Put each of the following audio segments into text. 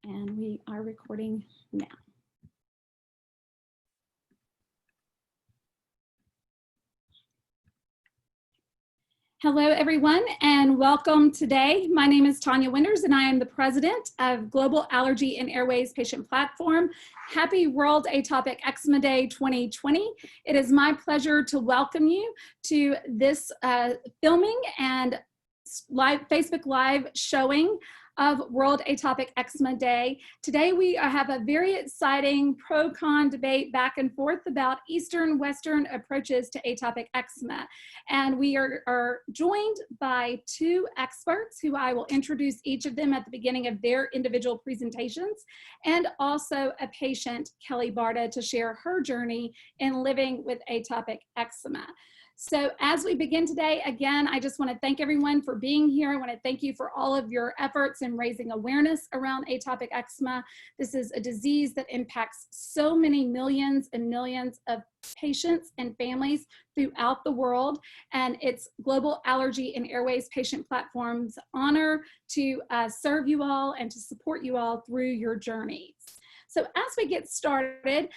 And we are recording now. Hello, everyone, and welcome today. My name is Tanya Winters, and I am the president of Global Allergy and Airways Patient Platform. Happy World Atopic Eczema Day 2020. It is my pleasure to welcome you to this filming and Facebook Live showing of World Atopic Eczema Day. Today we have a very exciting pro-con debate back and forth about Eastern-Western approaches to atopic eczema. And we are joined by two experts who I will introduce each of them at the beginning of their individual presentations, and also a patient, Kelly Barta, to share her journey in living with atopic eczema. So as we begin today, again, I just want to thank everyone for being here. I want to thank you for all of your efforts in raising awareness around atopic eczema. This is a disease that impacts so many millions and millions of patients and families throughout the world, and it's Global Allergy and Airways Patient Platform's honor to serve you all and to support you all through your journeys. So as we get started,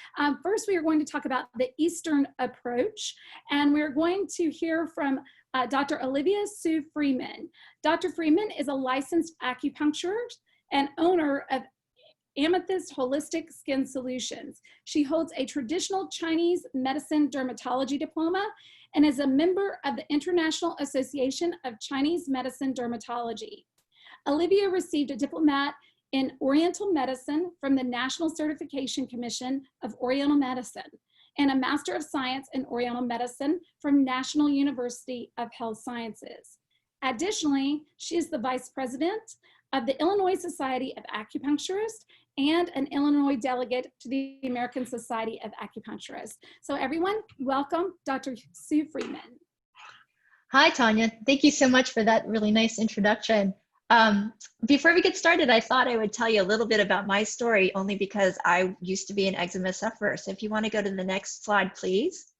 first we are going to talk about the Eastern approach, and we're going to hear from Dr. Olivia Hsu Friedman. Dr. Friedman is a licensed acupuncturist and owner of Amethyst Holistic Skin Solutions. She holds a traditional Chinese medicine dermatology diploma and is a member of the International Association of Chinese Medicine Dermatology. Olivia received a diploma in Oriental Medicine from the National Certification Commission of Oriental Medicine and a Master of Science in Oriental Medicine from National University of Health Sciences. Additionally, she is the Vice President of the Illinois Society of Acupuncturists and an Illinois delegate to the American Society of Acupuncturists. So everyone, welcome Dr. Hsu Friedman. Hi, Tanya. Thank you so much for that really nice introduction. Before we get started, I thought I would tell you a little bit about my story, only because I used to be an eczema sufferer. So if you want to go to the next slide, please.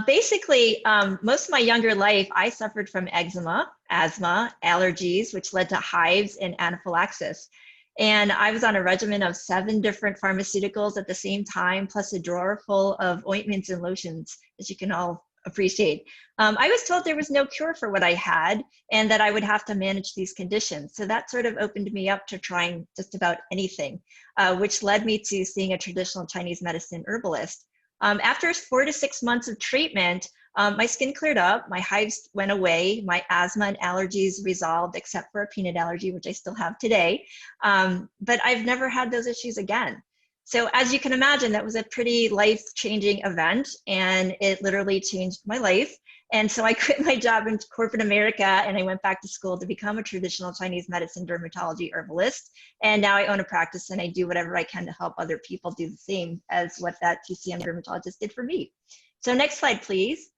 Basically, most of my younger life, I suffered from eczema, asthma, allergies, which led to hives and anaphylaxis. And I was on a regimen of 7 different pharmaceuticals at the same time, plus a drawer full of ointments and lotions, as you can all appreciate. I was told there was no cure for what I had and that I would have to manage these conditions. So that sort of opened me up to trying just about anything, which led me to seeing a traditional Chinese medicine herbalist. After 4 to 6 months of treatment, my skin cleared up, my hives went away, my asthma and allergies resolved, except for a peanut allergy, which I still have today. But I've never had those issues again. So as you can imagine, that was a pretty life-changing event, and it literally changed my life. And so I quit my job in corporate America and I went back to school to become a traditional Chinese medicine dermatology herbalist. And now I own a practice and I do whatever I can to help other people do the same as what that TCM dermatologist did for me. So next slide, please.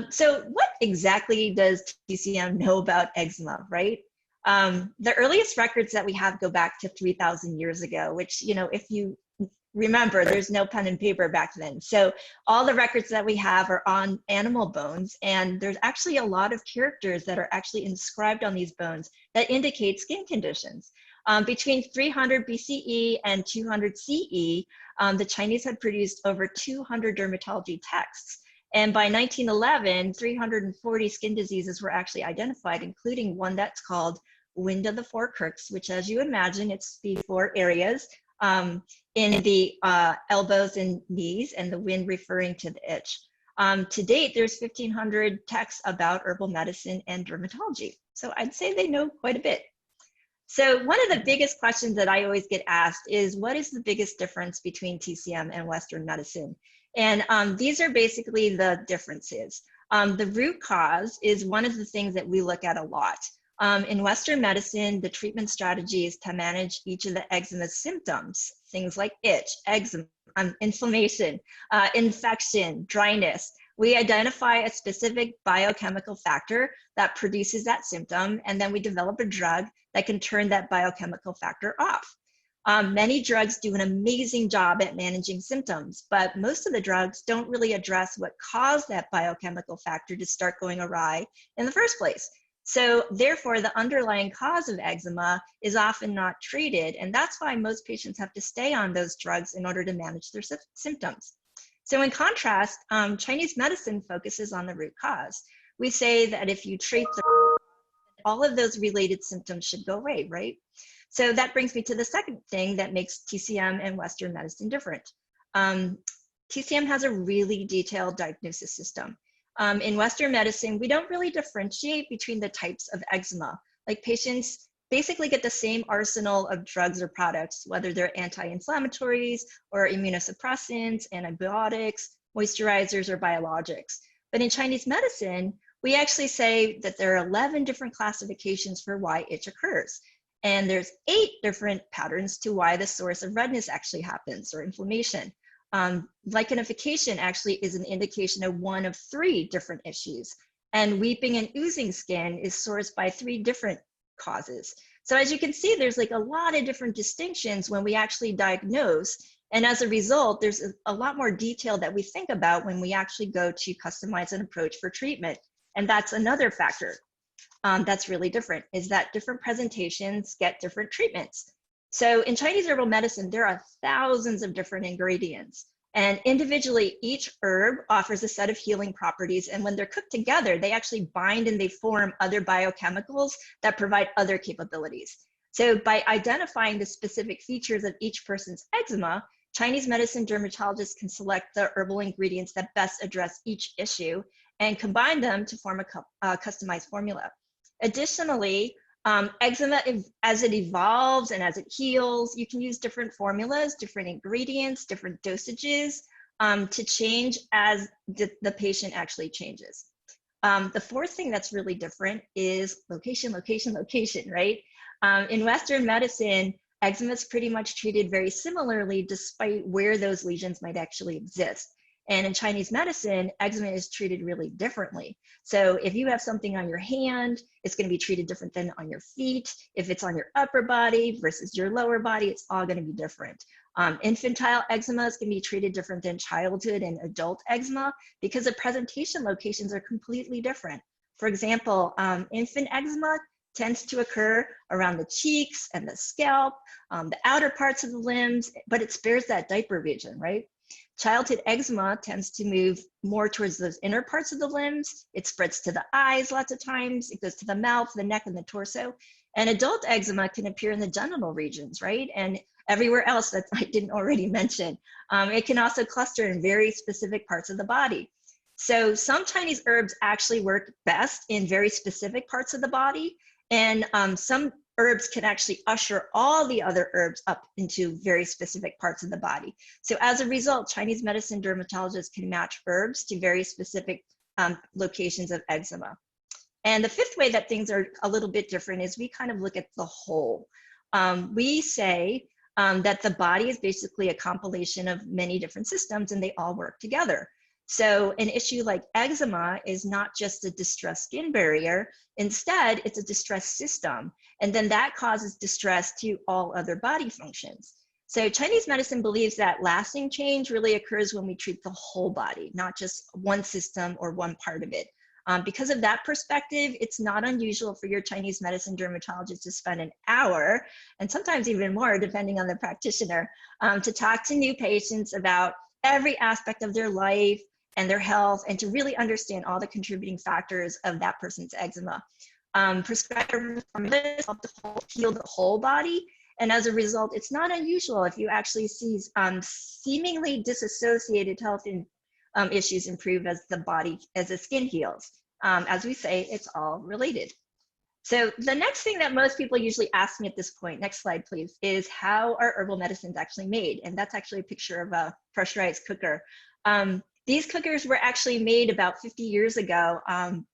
So what exactly does TCM know about eczema, right? The earliest records that we have go back to 3,000 years ago, which, you know, if you remember, there's no pen and paper back then. So all the records that we have are on animal bones, and there's actually a lot of characters that are actually inscribed on these bones that indicate skin conditions. Between 300 BCE and 200 CE, the Chinese had produced over 200 dermatology texts. And by 1911, 340 skin diseases were actually identified, including one that's called wind of the four crooks, which, as you imagine, it's the 4 areas in the elbows and knees, and the wind referring to the itch. To date, there's 1,500 texts about herbal medicine and dermatology. So I'd say they know quite a bit. So one of the biggest questions that I always get asked is, what is the biggest difference between TCM and Western medicine? And these are basically the differences. The root cause is one of the things that we look at a lot. In Western medicine, the treatment strategy is to manage each of the eczema symptoms, things like itch, eczema, inflammation, infection, dryness. We identify a specific biochemical factor that produces that symptom, and then we develop a drug that can turn that biochemical factor off. Many drugs do an amazing job at managing symptoms, but most of the drugs don't really address what caused that biochemical factor to start going awry in the first place. So therefore, the underlying cause of eczema is often not treated. And that's why most patients have to stay on those drugs in order to manage their symptoms. So in contrast, Chinese medicine focuses on the root cause. We say that if you treat all of those related symptoms should go away, right? So that brings me to the second thing that makes TCM and Western medicine different. TCM has a really detailed diagnosis system. In Western medicine, we don't really differentiate between the types of eczema. Like patients basically get the same arsenal of drugs or products, whether they're anti-inflammatories or immunosuppressants, antibiotics, moisturizers, or biologics. But in Chinese medicine, we actually say that there are 11 different classifications for why itch occurs. And there's 8 different patterns to why the source of redness actually happens or inflammation. Lichenification actually is an indication of 1 of 3 different issues. And weeping and oozing skin is sourced by 3 different causes. So as you can see, there's like a lot of different distinctions when we actually diagnose. And as a result, there's a lot more detail that we think about when we actually go to customize an approach for treatment. And that's another factor that's really different, is that different presentations get different treatments. So in Chinese herbal medicine, there are thousands of different ingredients. And individually, each herb offers a set of healing properties. And when they're cooked together, they actually bind and they form other biochemicals that provide other capabilities. So by identifying the specific features of each person's eczema, Chinese medicine dermatologists can select the herbal ingredients that best address each issue and combine them to form a customized formula. Additionally, eczema, as it evolves and as it heals, you can use different formulas, different ingredients, different dosages to change as the patient actually changes. The fourth thing that's really different is location, location, location, right? In Western medicine, eczema is pretty much treated very similarly despite where those lesions might actually exist. And in Chinese medicine, eczema is treated really differently. So if you have something on your hand, it's going to be treated different than on your feet. If it's on your upper body versus your lower body, it's all going to be different. Infantile eczema is going to be treated different than childhood and adult eczema because the presentation locations are completely different. For example, infant eczema tends to occur around the cheeks and the scalp, the outer parts of the limbs, but it spares that diaper region, right? Childhood eczema tends to move more towards those inner parts of the limbs. It spreads to the eyes lots of times. It goes to the mouth, the neck, and the torso. And adult eczema can appear in the genital regions, right? And everywhere else that I didn't already mention. It can also cluster in very specific parts of the body. So some Chinese herbs actually work best in very specific parts of the body. And some herbs can actually usher all the other herbs up into very specific parts of the body. So as a result, Chinese medicine dermatologists can match herbs to very specific locations of eczema. And the fifth way that things are a little bit different is we kind of look at the whole. We say that the body is basically a compilation of many different systems and they all work together. So an issue like eczema is not just a distressed skin barrier. Instead, it's a distressed system. And then that causes distress to all other body functions. So Chinese medicine believes that lasting change really occurs when we treat the whole body, not just one system or one part of it. Because of that perspective, it's not unusual for your Chinese medicine dermatologist to spend an hour, and sometimes even more, depending on the practitioner, to talk to new patients about every aspect of their life and their health, and to really understand all the contributing factors of that person's eczema. Prescribed formulas help to heal the whole body, and as a result, it's not unusual if you actually see seemingly disassociated health issues improve as the skin heals. As we say, it's all related. So the next thing that most people usually ask me at this point, next slide please, is how are herbal medicines actually made? And that's actually a picture of a pressurized cooker. These cookers were actually made about 50 years ago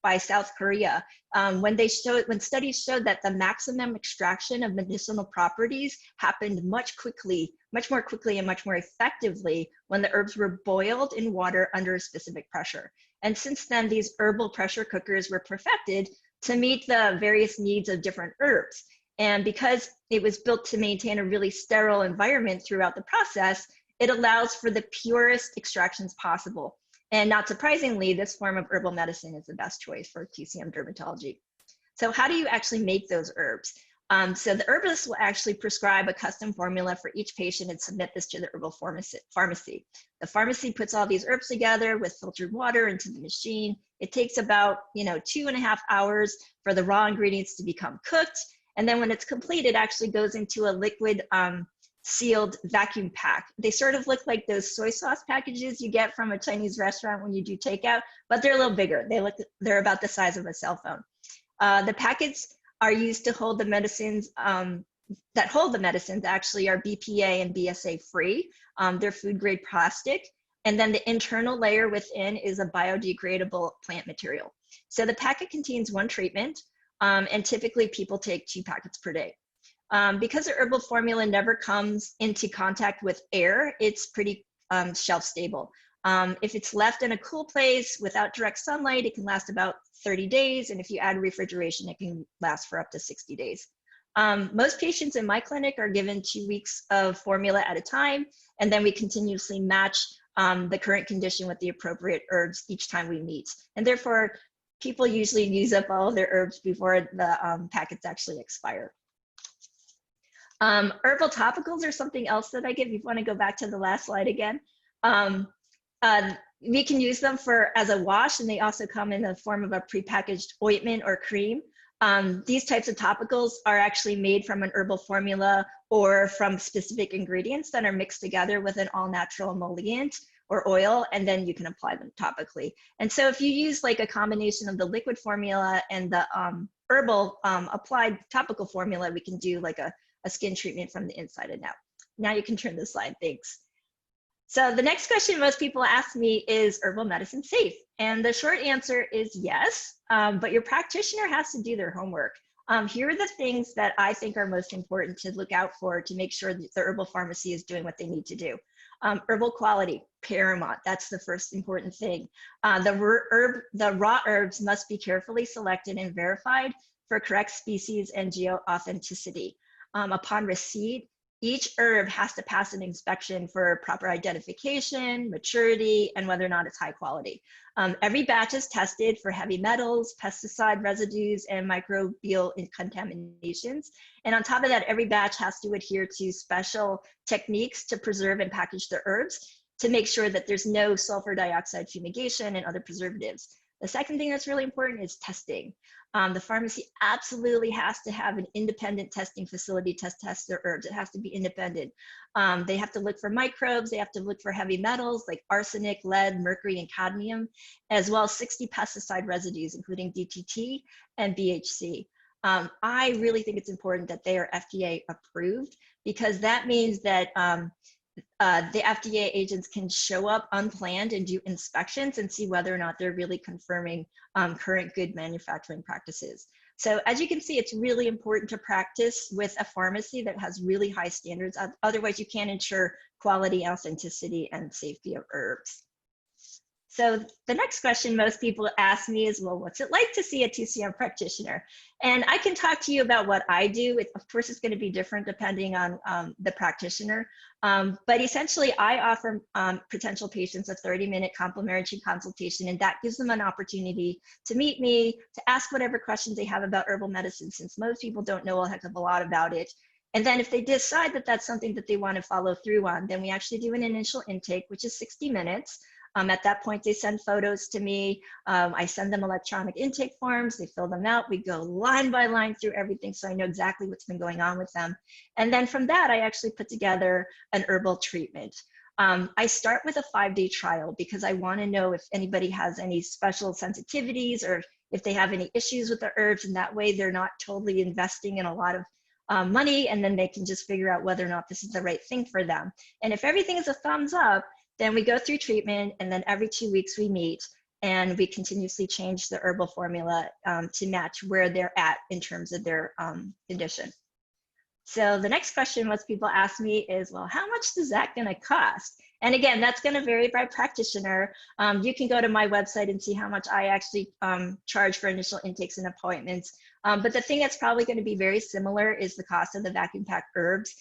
by South Korea when studies showed that the maximum extraction of medicinal properties happened much more quickly and much more effectively when the herbs were boiled in water under a specific pressure. And since then, these herbal pressure cookers were perfected to meet the various needs of different herbs. And because it was built to maintain a really sterile environment throughout the process, it allows for the purest extractions possible. And not surprisingly, this form of herbal medicine is the best choice for TCM dermatology. So how do you actually make those herbs? So the herbalist will actually prescribe a custom formula for each patient and submit this to the herbal pharmacy. The pharmacy puts all these herbs together with filtered water into the machine. It takes about 2.5 hours for the raw ingredients to become cooked. And then when it's complete, it actually goes into a liquid sealed vacuum pack. They sort of look like those soy sauce packages you get from a Chinese restaurant when you do takeout, but they're a little bigger. They're about the size of a cell phone. The packets are used to hold the medicines, that hold the medicines actually are BPA and BSA free. They're food grade plastic. And then the internal layer within is a biodegradable plant material. So the packet contains one treatment, and typically people take 2 packets per day. Because the herbal formula never comes into contact with air, it's pretty shelf stable. If it's left in a cool place without direct sunlight, it can last about 30 days. And if you add refrigeration, it can last for up to 60 days. Most patients in my clinic are given 2 weeks of formula at a time, and then we continuously match the current condition with the appropriate herbs each time we meet. And therefore, people usually use up all of their herbs before the packets actually expire. Herbal topicals are something else that I give. You want to go back to the last slide again. We can use them as a wash, and they also come in the form of a prepackaged ointment or cream. These types of topicals are actually made from an herbal formula or from specific ingredients that are mixed together with an all-natural emollient or oil, and then you can apply them topically. And so if you use like a combination of the liquid formula and the herbal applied topical formula, we can do like a skin treatment from the inside and out. Now you can turn the slide, thanks. So the next question most people ask me is herbal medicine safe? And the short answer is yes, but your practitioner has to do their homework. Here are the things that I think are most important to look out for to make sure that the herbal pharmacy is doing what they need to do. Herbal quality, paramount, that's the first important thing. The raw herbs must be carefully selected and verified for correct species and geo-authenticity. Upon receipt, each herb has to pass an inspection for proper identification, maturity, and whether or not it's high quality. Every batch is tested for heavy metals, pesticide residues, and microbial contaminations. And on top of that, every batch has to adhere to special techniques to preserve and package the herbs to make sure that there's no sulfur dioxide fumigation and other preservatives. The second thing that's really important is testing. The pharmacy absolutely has to have an independent testing facility to test their herbs. It has to be independent. They have to look for microbes. They have to look for heavy metals like arsenic, lead, mercury, and cadmium, as well as 60 pesticide residues, including DDT and BHC. I really think it's important that they are FDA approved, because that means that the FDA agents can show up unplanned and do inspections and see whether or not they're really confirming current good manufacturing practices. So as you can see, it's really important to practice with a pharmacy that has really high standards. Otherwise, you can't ensure quality, authenticity, and safety of herbs. So the next question most people ask me is, well, what's it like to see a TCM practitioner? And I can talk to you about what I do. Of course, it's going to be different depending on the practitioner. But essentially, I offer potential patients a 30-minute complimentary consultation, and that gives them an opportunity to meet me, to ask whatever questions they have about herbal medicine, since most people don't know a heck of a lot about it. And then if they decide that that's something that they want to follow through on, then we actually do an initial intake, which is 60 minutes. At that point, they send photos to me. I send them electronic intake forms. They fill them out. We go line by line through everything, so I know exactly what's been going on with them. And then from that, I actually put together an herbal treatment. I start with a 5-day trial because I want to know if anybody has any special sensitivities or if they have any issues with the herbs, and that way they're not totally investing in a lot of money, and then they can just figure out whether or not this is the right thing for them. And if everything is a thumbs up, then we go through treatment, and then every 2 weeks we meet, and we continuously change the herbal formula to match where they're at in terms of their condition. So the next question most people ask me is, well, how much is that going to cost? And again, that's going to vary by practitioner. You can go to my website and see how much I actually charge for initial intakes and appointments. But the thing that's probably going to be very similar is the cost of the vacuum packed herbs.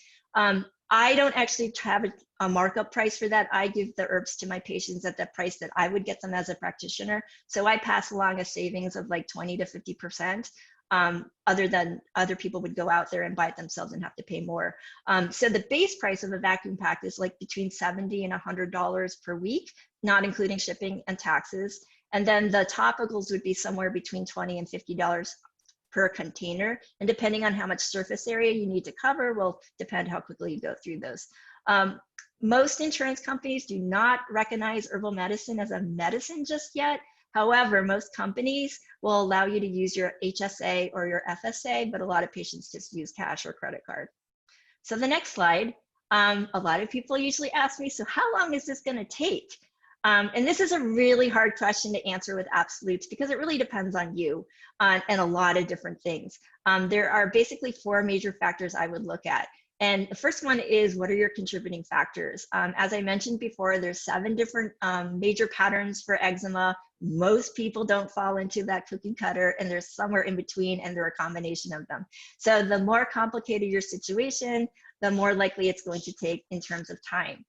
I don't actually have a markup price for that. I give the herbs to my patients at the price that I would get them as a practitioner. So I pass along a savings of like 20 to 50%. other than other people would go out there and buy it themselves and have to pay more. So the base price of a vacuum pack is like between $70 and $100 per week, not including shipping and taxes. And then the topicals would be somewhere between $20 and $50 per container. And depending on how much surface area you need to cover will depend how quickly you go through those. Most insurance companies do not recognize herbal medicine as a medicine just yet. However, most companies will allow you to use your HSA or your FSA, but a lot of patients just use cash or credit card. So the next slide, a lot of people usually ask me, so how long is this going to take? And this is a really hard question to answer with absolutes because it really depends on you and a lot of different things. There are basically 4 major factors I would look at. And the first one is, what are your contributing factors? As I mentioned before, there's 7 different major patterns for eczema. Most people don't fall into that cookie cutter, and there's somewhere in between, and there are a combination of them. So the more complicated your situation, the more likely it's going to take in terms of time.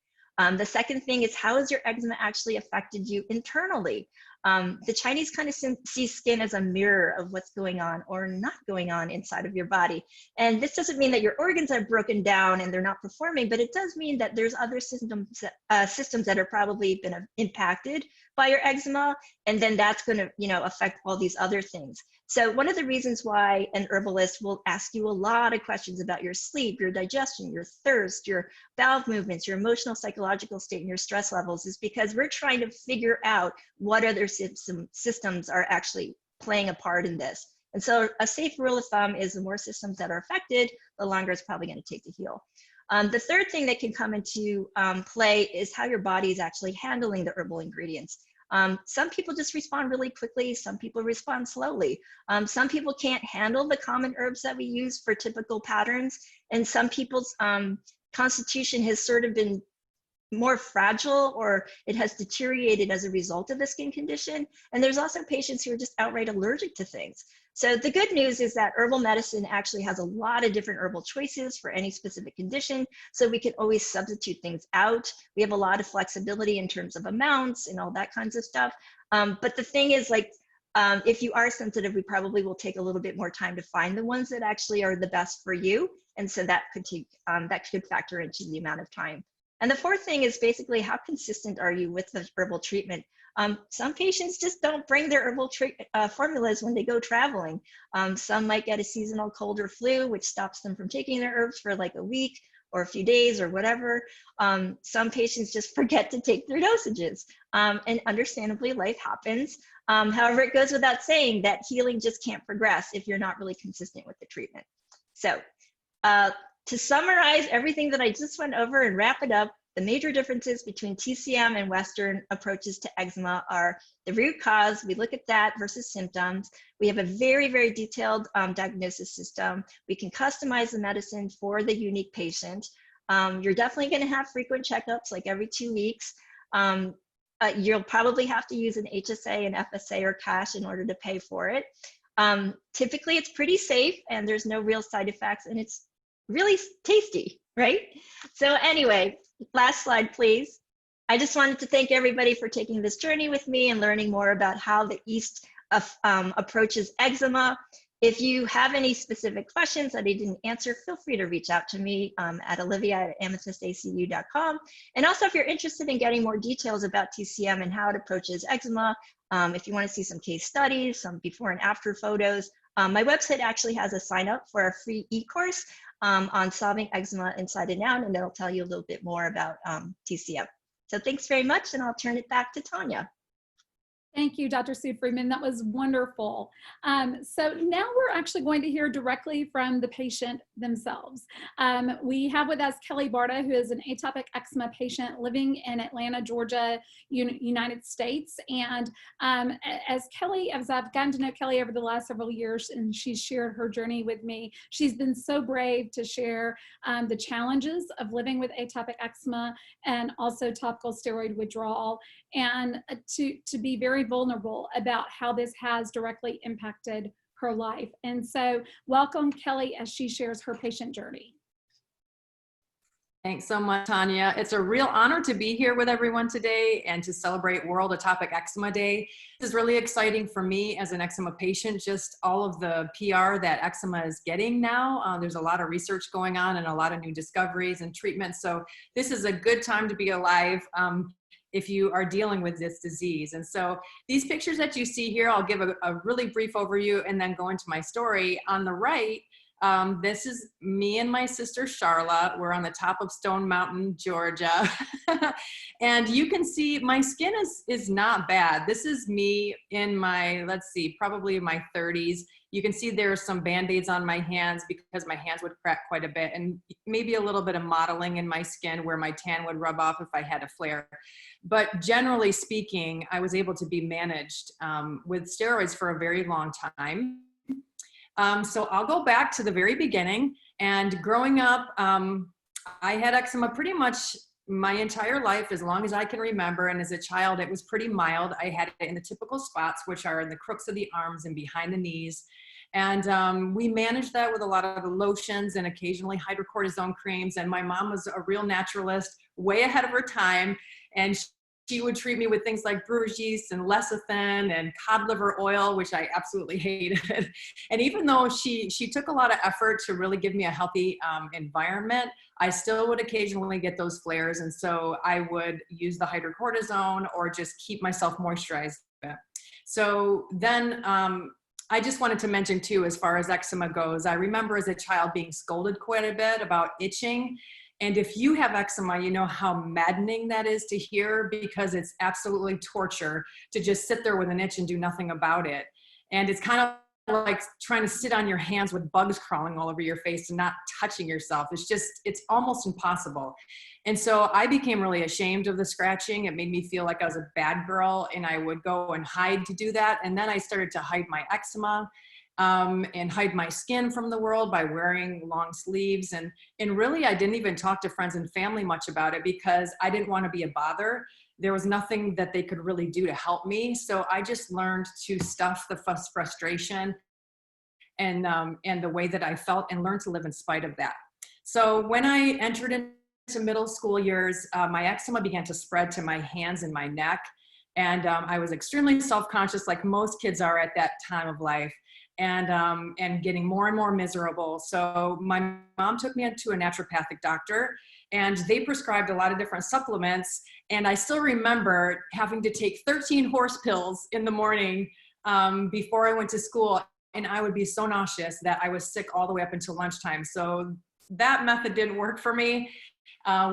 The second thing is, how has your eczema actually affected you internally? The Chinese kind of see skin as a mirror of what's going on or not going on inside of your body. And this doesn't mean that your organs are broken down and they're not performing, but it does mean that there's other systems that are probably been impacted by your eczema. And then that's going to, affect all these other things. So one of the reasons why an herbalist will ask you a lot of questions about your sleep, your digestion, your thirst, your bowel movements, your emotional, psychological state, and your stress levels is because we're trying to figure out what other systems are actually playing a part in this. And so a safe rule of thumb is the more systems that are affected, the longer it's probably going to take to heal. The third thing that can come into play is how your body is actually handling the herbal ingredients. Some people just respond really quickly. Some people respond slowly. Some people can't handle the common herbs that we use for typical patterns. And some people's constitution has sort of been more fragile, or it has deteriorated as a result of the skin condition. And there's also patients who are just outright allergic to things. So the good news is that herbal medicine actually has a lot of different herbal choices for any specific condition. So we can always substitute things out. We have a lot of flexibility in terms of amounts and all that kinds of stuff. But the thing is, if you are sensitive, we probably will take a little bit more time to find the ones that actually are the best for you. And so that could factor into the amount of time. And the fourth thing is basically, how consistent are you with the herbal treatment? Some patients just don't bring their herbal formulas when they go traveling. Some might get a seasonal cold or flu, which stops them from taking their herbs for like a week or a few days or whatever. Some patients just forget to take their dosages. And understandably, life happens. However, it goes without saying that healing just can't progress if you're not really consistent with the treatment. So to summarize everything that I just went over and wrap it up, the major differences between TCM and Western approaches to eczema are the root cause. We look at that versus symptoms. We have a very, very detailed diagnosis system. We can customize the medicine for the unique patient. You're definitely going to have frequent checkups, like every 2 weeks. You'll probably have to use an HSA, an FSA, or cash in order to pay for it. Typically, it's pretty safe and there's no real side effects, and it's really tasty, right? So anyway, last slide, please. I just wanted to thank everybody for taking this journey with me and learning more about how the East approaches eczema. If you have any specific questions that I didn't answer, feel free to reach out to me at olivia@amethystacu.com. And also, if you're interested in getting more details about TCM and how it approaches eczema, if you want to see some case studies, some before and after photos, my website actually has a sign up for a free e-course on solving eczema inside and out, and it'll tell you a little bit more about TCM. So thanks very much, and I'll turn it back to Tanya. Thank you, Dr. Hsu Friedman. That was wonderful. So now we're actually going to hear directly from the patient themselves. We have with us Kelly Barta, who is an atopic eczema patient living in Atlanta, Georgia, United States. And as I've gotten to know Kelly over the last several years, and she's shared her journey with me, she's been so brave to share the challenges of living with atopic eczema and also topical steroid withdrawal, and to be very vulnerable about how this has directly impacted her life. And so welcome Kelly as she shares her patient journey. Thanks so much, Tanya. It's a real honor to be here with everyone today and to celebrate World Atopic Eczema Day. This is really exciting for me as an eczema patient, just all of the PR that eczema is getting now. There's a lot of research going on and a lot of new discoveries and treatments. So this is a good time to be alive if you are dealing with this disease. And so these pictures that you see here, I'll give a really brief overview and then go into my story. On the right, this is me and my sister Charlotte. We're on the top of Stone Mountain, Georgia. And you can see my skin is not bad. This is me in my, let's see, probably my 30s. You can see there are some Band-Aids on my hands because my hands would crack quite a bit, and maybe a little bit of modeling in my skin where my tan would rub off if I had a flare. But generally speaking, I was able to be managed with steroids for a very long time. So I'll go back to the very beginning. And growing up, I had eczema pretty much my entire life, as long as I can remember. And as a child, it was pretty mild. I had it in the typical spots, which are in the crooks of the arms and behind the knees. And we managed that with a lot of lotions and occasionally hydrocortisone creams. And my mom was a real naturalist, way ahead of her time. And she would treat me with things like brewer's yeast and lecithin and cod liver oil, which I absolutely hated. And even though she took a lot of effort to really give me a healthy environment, I still would occasionally get those flares. And so I would use the hydrocortisone or just keep myself moisturized. So then I just wanted to mention too, as far as eczema goes, I remember as a child being scolded quite a bit about itching. And if you have eczema, you know how maddening that is to hear, because it's absolutely torture to just sit there with an itch and do nothing about it. And it's kind of like trying to sit on your hands with bugs crawling all over your face and not touching yourself. It's almost impossible. And so I became really ashamed of the scratching. It made me feel like I was a bad girl, and I would go and hide to do that. And then I started to hide my eczema. And hide my skin from the world by wearing long sleeves. And really, I didn't even talk to friends and family much about it because I didn't want to be a bother. There was nothing that they could really do to help me. So I just learned to stuff the frustration and the way that I felt, and learned to live in spite of that. So when I entered into middle school years, my eczema began to spread to my hands and my neck. And I was extremely self-conscious, like most kids are at that time of life. And getting more and more miserable. So my mom took me to a naturopathic doctor, and they prescribed a lot of different supplements. And I still remember having to take 13 horse pills in the morning before I went to school. And I would be so nauseous that I was sick all the way up until lunchtime. So that method didn't work for me.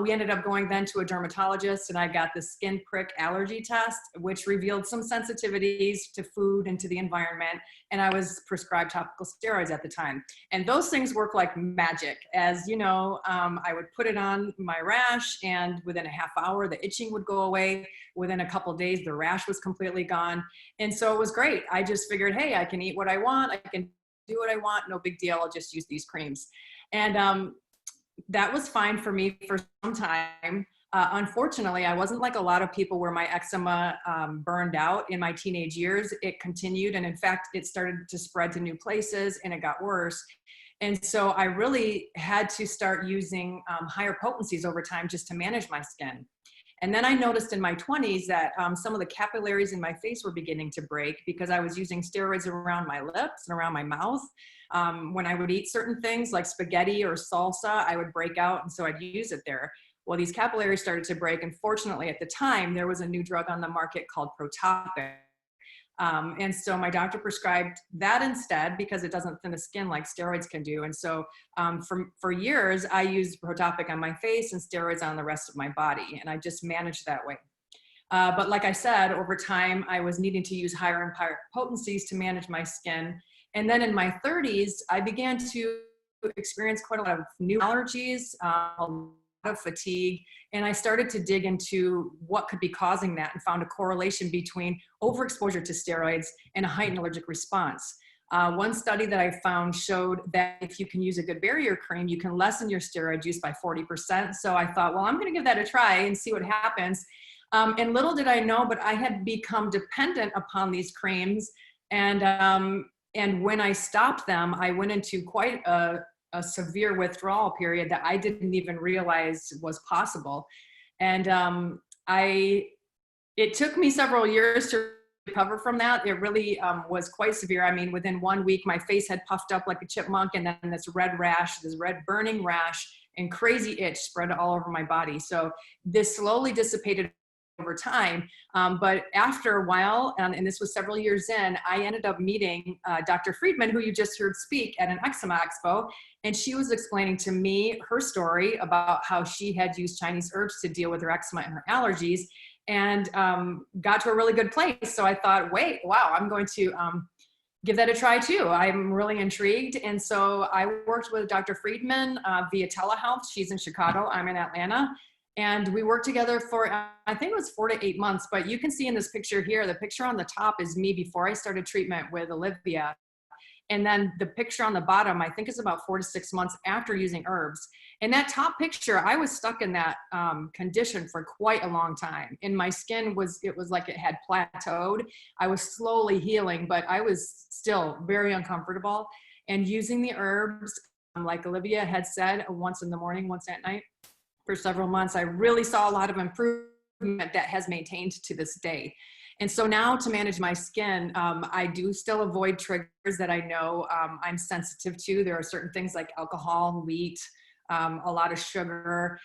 We ended up going then to a dermatologist, and I got the skin prick allergy test, which revealed some sensitivities to food and to the environment. And I was prescribed topical steroids at the time. And those things work like magic. As you know, I would put it on my rash, and within a half hour, the itching would go away. Within a couple of days, the rash was completely gone. And so it was great. I just figured, hey, I can eat what I want. I can do what I want. No big deal. I'll just use these creams. And that was fine for me for some time. Unfortunately, I wasn't like a lot of people where my eczema burned out in my teenage years. It continued, and in fact, it started to spread to new places, and it got worse. And so I really had to start using higher potencies over time just to manage my skin. And then I noticed in my 20s that some of the capillaries in my face were beginning to break because I was using steroids around my lips and around my mouth. When I would eat certain things like spaghetti or salsa, I would break out, and so I'd use it there. Well, these capillaries started to break, and fortunately at the time, there was a new drug on the market called Protopic. And so my doctor prescribed that instead because it doesn't thin the skin like steroids can do. And so for years, I used Protopic on my face and steroids on the rest of my body, and I just managed that way. But like I said, over time, I was needing to use higher and higher potencies to manage my skin. And then in my 30s, I began to experience quite a lot of new allergies, a lot of fatigue, and I started to dig into what could be causing that, and found a correlation between overexposure to steroids and a heightened allergic response. One study that I found showed that if you can use a good barrier cream, you can lessen your steroid use by 40%. So I thought, well, I'm going to give that a try and see what happens. And little did I know, but I had become dependent upon these creams. And when I stopped them, I went into quite a a severe withdrawal period that I didn't even realize was possible. And it took me several years to recover from that. It really was quite severe. I mean, within 1 week, my face had puffed up like a chipmunk, and then this red rash, this red burning rash and crazy itch spread all over my body. So this slowly dissipated over time. But after a while, and this was several years in, I ended up meeting Dr. Friedman, who you just heard speak at an eczema expo. And she was explaining to me her story about how she had used Chinese herbs to deal with her eczema and her allergies, and got to a really good place. So I thought, wait, wow, I'm going to give that a try too. I'm really intrigued. And so I worked with Dr. Friedman via telehealth. She's in Chicago, I'm in Atlanta. And we worked together for, I think it was 4 to 8 months, but you can see in this picture here, the picture on the top is me before I started treatment with Olivia. And then the picture on the bottom, I think is about 4 to 6 months after using herbs. And that top picture, I was stuck in that condition for quite a long time. And my skin it was like it had plateaued. I was slowly healing, but I was still very uncomfortable. And using the herbs, like Olivia had said, once in the morning, once at night, for several months, I really saw a lot of improvement that has maintained to this day. And so now to manage my skin, I do still avoid triggers that I know I'm sensitive to. There are certain things like alcohol, wheat, a lot of sugar,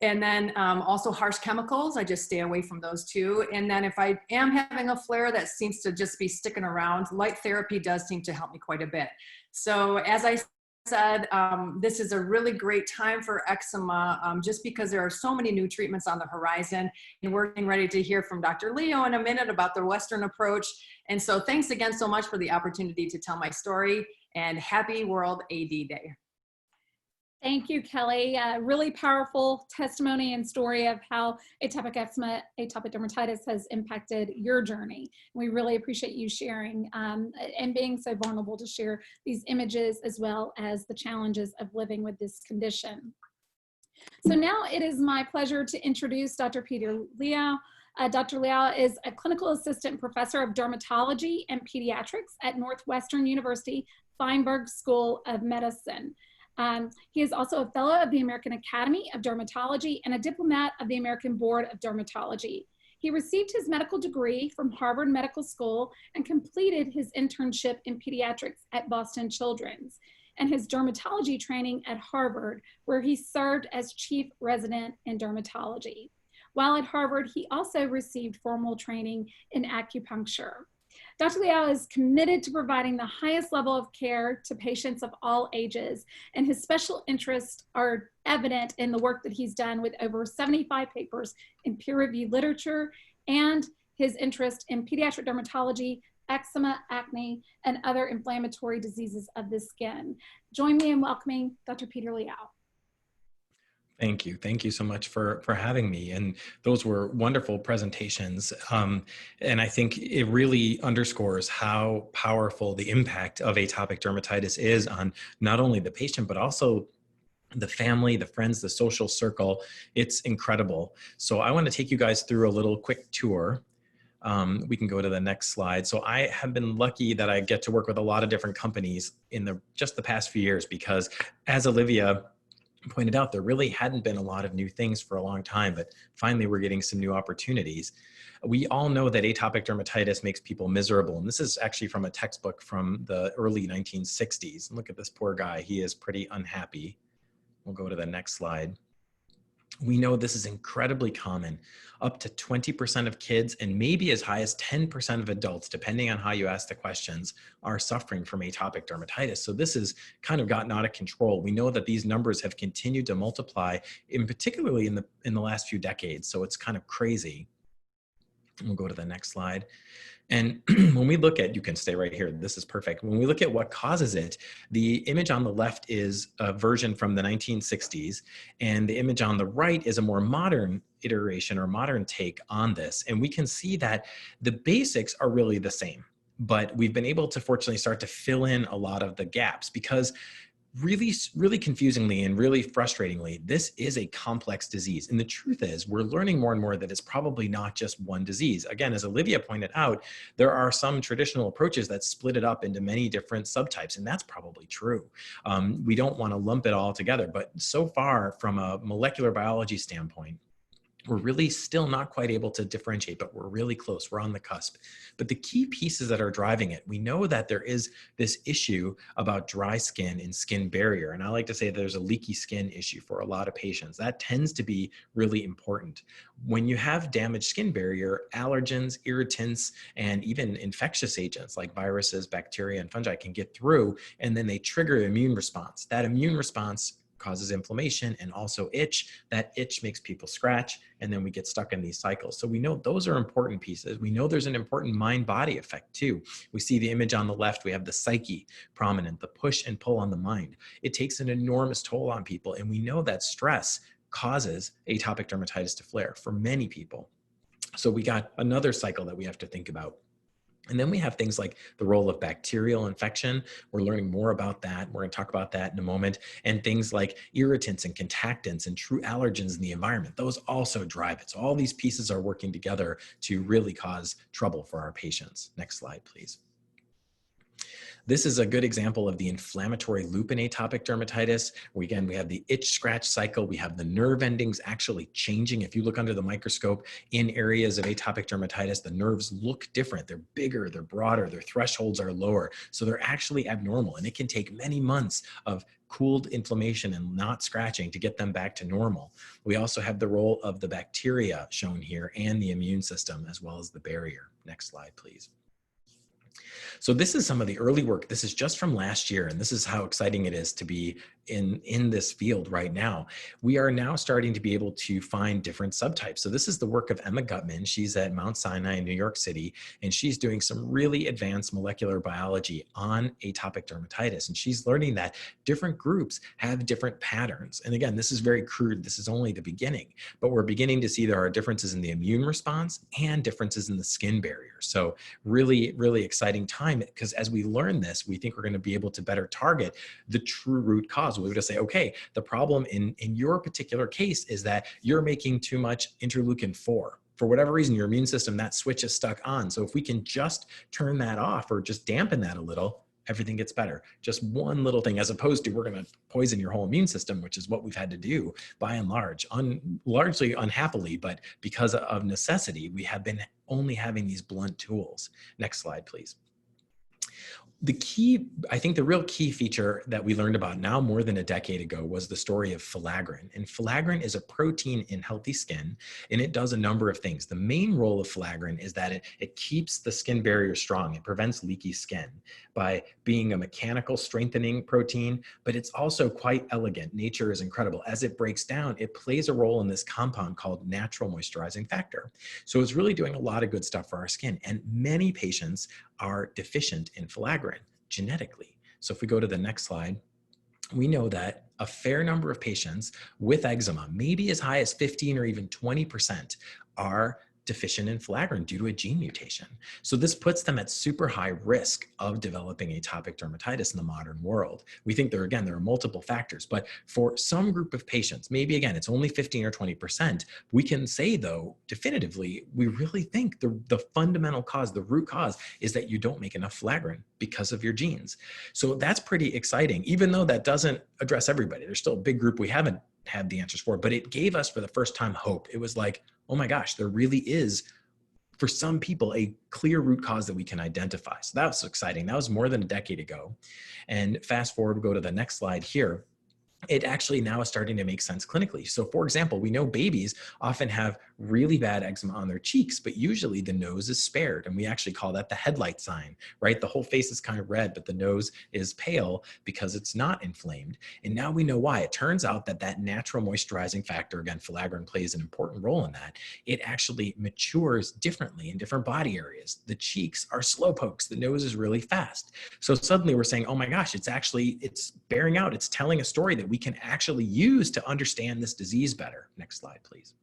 and then also harsh chemicals. I just stay away from those too. And then if I am having a flare that seems to just be sticking around, light therapy does seem to help me quite a bit. So as I said, this is a really great time for eczema just because there are so many new treatments on the horizon, and we're getting ready to hear from Dr. Leo in a minute about the Western approach. And so thanks again so much for the opportunity to tell my story, and happy World AD Day. Thank you, Kelly. Really powerful testimony and story of how atopic eczema, atopic dermatitis has impacted your journey. We really appreciate you sharing and being so vulnerable to share these images as well as the challenges of living with this condition. So now it is my pleasure to introduce Dr. Peter Liao. Dr. Liao is a clinical assistant professor of dermatology and pediatrics at Northwestern University Feinberg School of Medicine. He is also a fellow of the American Academy of Dermatology and a diplomat of the American Board of Dermatology. He received his medical degree from Harvard Medical School and completed his internship in pediatrics at Boston Children's, and his dermatology training at Harvard, where he served as chief resident in dermatology. While at Harvard, he also received formal training in acupuncture. Dr. Liao is committed to providing the highest level of care to patients of all ages, and his special interests are evident in the work that he's done with over 75 papers in peer-reviewed literature, and his interest in pediatric dermatology, eczema, acne, and other inflammatory diseases of the skin. Join me in welcoming Dr. Peter Liao. Thank you. Thank you so much for having me. And those were wonderful presentations. And I think it really underscores how powerful the impact of atopic dermatitis is on not only the patient, but also the family, the friends, the social circle. It's incredible. So I want to take you guys through a little quick tour. We can go to the next slide. So I have been lucky that I get to work with a lot of different companies in just the past few years, because as Olivia pointed out, there really hadn't been a lot of new things for a long time, but finally we're getting some new opportunities. We all know that atopic dermatitis makes people miserable. And this is actually from a textbook from the early 1960s. And look at this poor guy. He is pretty unhappy. We'll go to the next slide. We know this is incredibly common. Up to 20% of kids and maybe as high as 10% of adults, depending on how you ask the questions, are suffering from atopic dermatitis. So this has kind of gotten out of control. We know that these numbers have continued to multiply, particularly in the last few decades. So it's kind of crazy. We'll go to the next slide. And when we look at, you can stay right here, this is perfect. When we look at what causes it, the image on the left is a version from the 1960s, and the image on the right is a more modern iteration or modern take on this. And we can see that the basics are really the same, but we've been able to fortunately start to fill in a lot of the gaps, because really confusingly and really frustratingly, this is a complex disease. And the truth is, we're learning more and more that it's probably not just one disease. Again, as Olivia pointed out, there are some traditional approaches that split it up into many different subtypes, and that's probably true. We don't want to lump it all together, but so far from a molecular biology standpoint, we're really still not quite able to differentiate, but we're really close. We're on the cusp. But the key pieces that are driving it, we know that there is this issue about dry skin and skin barrier. And I like to say there's a leaky skin issue for a lot of patients. That tends to be really important. When you have damaged skin barrier, allergens, irritants, and even infectious agents like viruses, bacteria, and fungi can get through, and then they trigger an immune response. That immune response causes inflammation and also itch. That itch makes people scratch, and then we get stuck in these cycles. So we know those are important pieces. We know there's an important mind-body effect too. We see the image on the left, we have the psyche prominent, the push and pull on the mind. It takes an enormous toll on people, and we know that stress causes atopic dermatitis to flare for many people. So we got another cycle that we have to think about. And then we have things like the role of bacterial infection. We're learning more about that. We're going to talk about that in a moment. And things like irritants and contactants and true allergens in the environment. Those also drive it. So all these pieces are working together to really cause trouble for our patients. Next slide, please. This is a good example of the inflammatory loop in atopic dermatitis. Again, we have the itch scratch cycle. We have the nerve endings actually changing. If you look under the microscope in areas of atopic dermatitis, the nerves look different. They're bigger, they're broader, their thresholds are lower. So they're actually abnormal, and it can take many months of cooled inflammation and not scratching to get them back to normal. We also have the role of the bacteria shown here and the immune system, as well as the barrier. Next slide, please. So this is some of the early work. This is just from last year, and this is how exciting it is to be in this field right now. We are now starting to be able to find different subtypes. So this is the work of Emma Gutman. She's at Mount Sinai in New York City, and she's doing some really advanced molecular biology on atopic dermatitis. And she's learning that different groups have different patterns. And again, this is very crude. This is only the beginning, but we're beginning to see there are differences in the immune response and differences in the skin barrier. So really, really exciting time, because as we learn this, we think we're going to be able to better target the true root cause. We're going to say, okay, the problem in your particular case is that you're making too much interleukin 4. For whatever reason, your immune system, that switch is stuck on. So if we can just turn that off or just dampen that a little, everything gets better. Just one little thing, as opposed to we're going to poison your whole immune system, which is what we've had to do by and large, largely unhappily, but because of necessity, we have been only having these blunt tools. Next slide, please. The key, I think the real key feature that we learned about now more than a decade ago was the story of filaggrin. And filaggrin is a protein in healthy skin, and it does a number of things. The main role of filaggrin is that it keeps the skin barrier strong. It prevents leaky skin by being a mechanical strengthening protein, but it's also quite elegant. Nature is incredible. As it breaks down, it plays a role in this compound called natural moisturizing factor. So it's really doing a lot of good stuff for our skin. And many patients are deficient in filaggrin genetically. So if we go to the next slide, we know that a fair number of patients with eczema, maybe as high as 15 or even 20%, are deficient in filaggrin due to a gene mutation. So this puts them at super high risk of developing atopic dermatitis in the modern world. We think there are multiple factors, but for some group of patients, maybe again, it's only 15 or 20%, we can say though, definitively, we really think the fundamental cause, the root cause, is that you don't make enough filaggrin because of your genes. So that's pretty exciting, even though that doesn't address everybody. There's still a big group we haven't had the answers for, but it gave us for the first time hope. It was like, oh my gosh, there really is, for some people, a clear root cause that we can identify. So that was exciting. That was more than a decade ago. And fast forward, we go to the next slide here. It actually now is starting to make sense clinically. So for example, we know babies often have really bad eczema on their cheeks, but usually the nose is spared. And we actually call that the headlight sign, right? The whole face is kind of red, but the nose is pale because it's not inflamed. And now we know why. It turns out that that natural moisturizing factor, again, filaggrin plays an important role in that. It actually matures differently in different body areas. The cheeks are slow pokes. The nose is really fast. So suddenly we're saying, oh my gosh, it's bearing out. It's telling a story that we can actually use to understand this disease better. Next slide, please.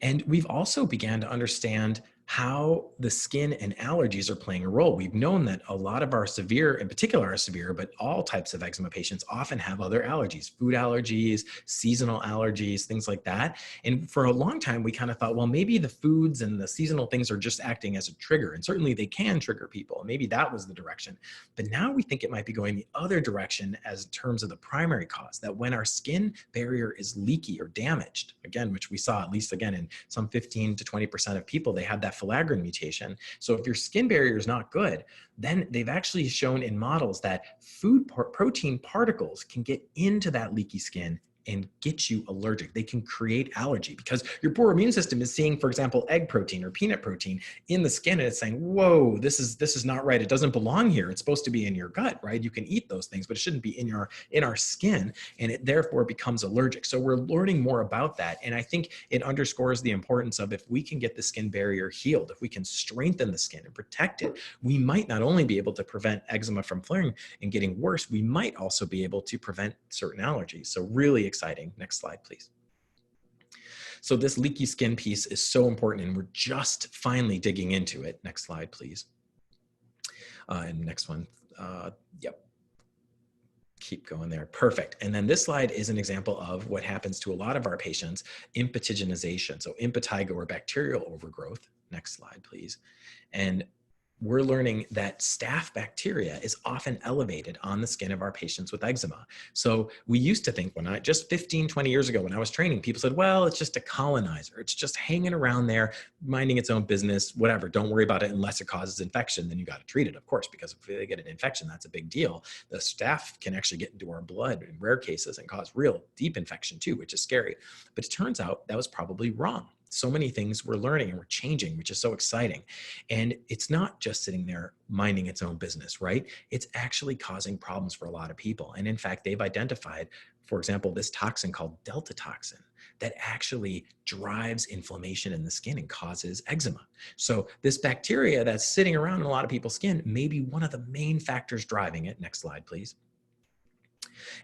And we've also began to understand how the skin and allergies are playing a role. We've known that a lot of our severe, in particular our severe, but all types of eczema patients often have other allergies, food allergies, seasonal allergies, things like that. And for a long time, we kind of thought, well, maybe the foods and the seasonal things are just acting as a trigger. And certainly they can trigger people. Maybe that was the direction. But now we think it might be going the other direction as in terms of the primary cause, that when our skin barrier is leaky or damaged, again, which we saw at least again in some 15 to 20% of people, they have that filaggrin mutation. So if your skin barrier is not good, then they've actually shown in models that food protein particles can get into that leaky skin and get you allergic. They can create allergy because your poor immune system is seeing, for example, egg protein or peanut protein in the skin, and it's saying, whoa, this is not right. It doesn't belong here. It's supposed to be in your gut, right? You can eat those things, but it shouldn't be in our skin, and it therefore becomes allergic. So we're learning more about that. And I think it underscores the importance of, if we can get the skin barrier healed, if we can strengthen the skin and protect it, we might not only be able to prevent eczema from flaring and getting worse, we might also be able to prevent certain allergies. So really exciting. Next slide, please. So this leaky skin piece is so important, and we're just finally digging into it. Next slide, please. And next one. Yep. Keep going there. Perfect. And then this slide is an example of what happens to a lot of our patients, impetiginization. So impetigo, or bacterial overgrowth. Next slide, please. And we're learning that staph bacteria is often elevated on the skin of our patients with eczema. So we used to think, just 15, 20 years ago when I was training, people said, well, it's just a colonizer. It's just hanging around there, minding its own business, whatever. Don't worry about it unless it causes infection. Then you got to treat it, of course, because if they get an infection, that's a big deal. The staph can actually get into our blood in rare cases and cause real deep infection too, which is scary. But it turns out that was probably wrong. So many things we're learning and we're changing, which is so exciting. And it's not just sitting there minding its own business, right? It's actually causing problems for a lot of people. And in fact, they've identified, for example, this toxin called delta toxin that actually drives inflammation in the skin and causes eczema. So this bacteria that's sitting around in a lot of people's skin may be one of the main factors driving it. Next slide, please.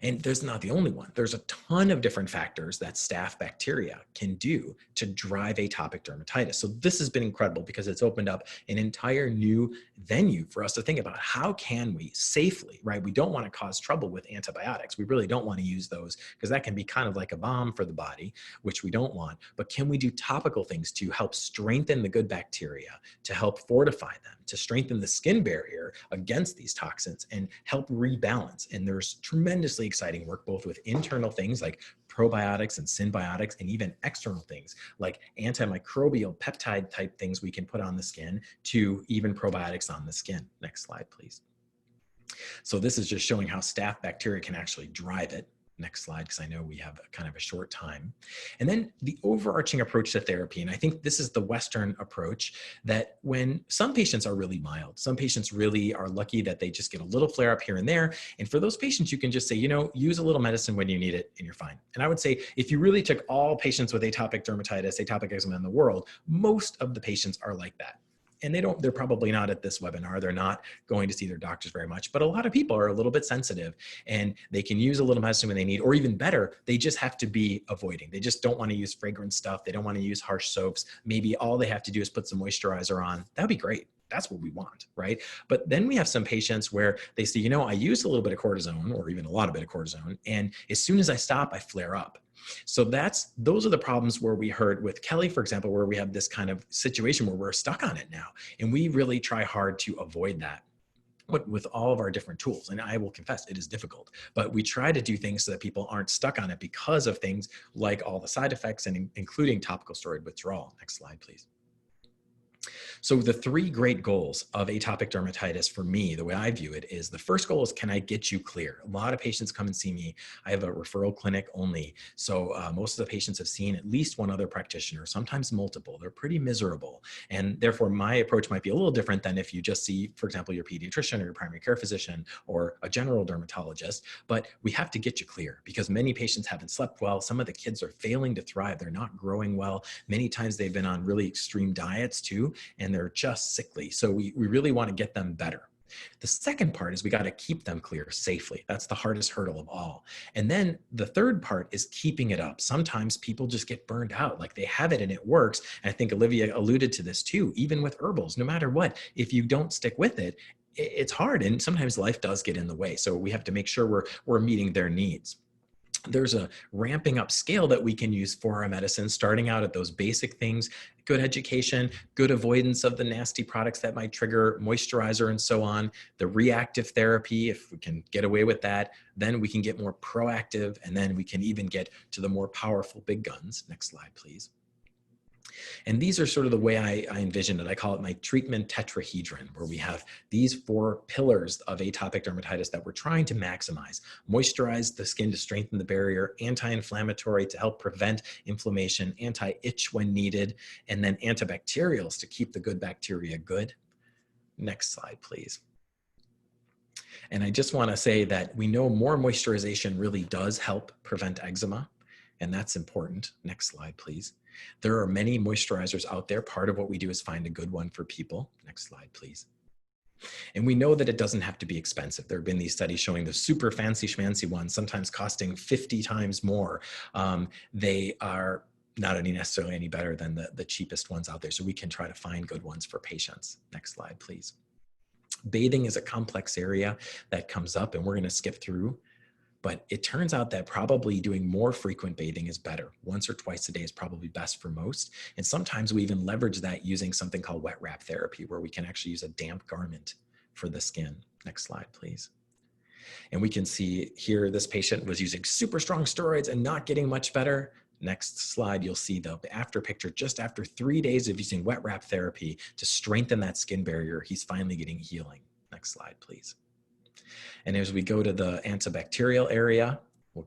And there's not the only one. There's a ton of different factors that staph bacteria can do to drive atopic dermatitis. So this has been incredible because it's opened up an entire new venue for us to think about how can we safely, right? We don't want to cause trouble with antibiotics. We really don't want to use those because that can be kind of like a bomb for the body, which we don't want. But can we do topical things to help strengthen the good bacteria, to help fortify them, to strengthen the skin barrier against these toxins and help rebalance? And there's tremendously exciting work both with internal things like probiotics and symbiotics, and even external things like antimicrobial peptide type things we can put on the skin, to even probiotics on the skin. Next slide, please. So this is just showing how staph bacteria can actually drive it. Next slide, because I know we have kind of a short time. And then the overarching approach to therapy, and I think this is the Western approach, that when some patients are really mild, some patients really are lucky that they just get a little flare up here and there. And for those patients, you can just say, use a little medicine when you need it and you're fine. And I would say if you really took all patients with atopic dermatitis, atopic eczema in the world, most of the patients are like that. And they're probably not at this webinar. They're not going to see their doctors very much, but a lot of people are a little bit sensitive and they can use a little medicine when they need, or even better, they just have to be avoiding. They just don't want to use fragrant stuff. They don't want to use harsh soaps. Maybe all they have to do is put some moisturizer on. That'd be great. That's what we want, right? But then we have some patients where they say, I use a little bit of cortisone or even a lot of bit of cortisone, and as soon as I stop, I flare up. So those are the problems where we heard with Kelly, for example, where we have this kind of situation where we're stuck on it now. And we really try hard to avoid that with all of our different tools. And I will confess, it is difficult, but we try to do things so that people aren't stuck on it because of things like all the side effects and including topical steroid withdrawal. Next slide, please. So the three great goals of atopic dermatitis for me, the way I view it, is the first goal is, can I get you clear? A lot of patients come and see me. I have a referral clinic only. So most of the patients have seen at least one other practitioner, sometimes multiple. They're pretty miserable. And therefore my approach might be a little different than if you just see, for example, your pediatrician or your primary care physician or a general dermatologist. But we have to get you clear because many patients haven't slept well. Some of the kids are failing to thrive. They're not growing well. Many times they've been on really extreme diets too, and they're just sickly. So we really want to get them better. The second part is we got to keep them clear safely. That's the hardest hurdle of all. And then the third part is keeping it up. Sometimes people just get burned out, like they have it and it works. And I think Olivia alluded to this too, even with herbals, no matter what, if you don't stick with it, it's hard. And sometimes life does get in the way. So we have to make sure we're meeting their needs. There's a ramping up scale that we can use for our medicine, starting out at those basic things, good education, good avoidance of the nasty products that might trigger moisturizer and so on, the reactive therapy, if we can get away with that, then we can get more proactive, and then we can even get to the more powerful big guns. Next slide, please. And these are sort of the way I envision it. I call it my treatment tetrahedron, where we have these 4 pillars of atopic dermatitis that we're trying to maximize. Moisturize the skin to strengthen the barrier, anti-inflammatory to help prevent inflammation, anti-itch when needed, and then antibacterials to keep the good bacteria good. Next slide, please. And I just want to say that we know more moisturization really does help prevent eczema, and that's important. Next slide, please. There are many moisturizers out there. Part of what we do is find a good one for people. Next slide, please. And we know that it doesn't have to be expensive. There have been these studies showing the super fancy schmancy ones, sometimes costing 50 times more. They are not necessarily any better than the cheapest ones out there. So we can try to find good ones for patients. Next slide, please. Bathing is a complex area that comes up, and we're going to skip through. But it turns out that probably doing more frequent bathing is better. Once or twice a day is probably best for most. And sometimes we even leverage that using something called wet wrap therapy, where we can actually use a damp garment for the skin. Next slide, please. And we can see here, this patient was using super strong steroids and not getting much better. Next slide, you'll see the after picture. Just after 3 days of using wet wrap therapy to strengthen that skin barrier, he's finally getting healing. Next slide, please. And as we go to the antibacterial area, we'll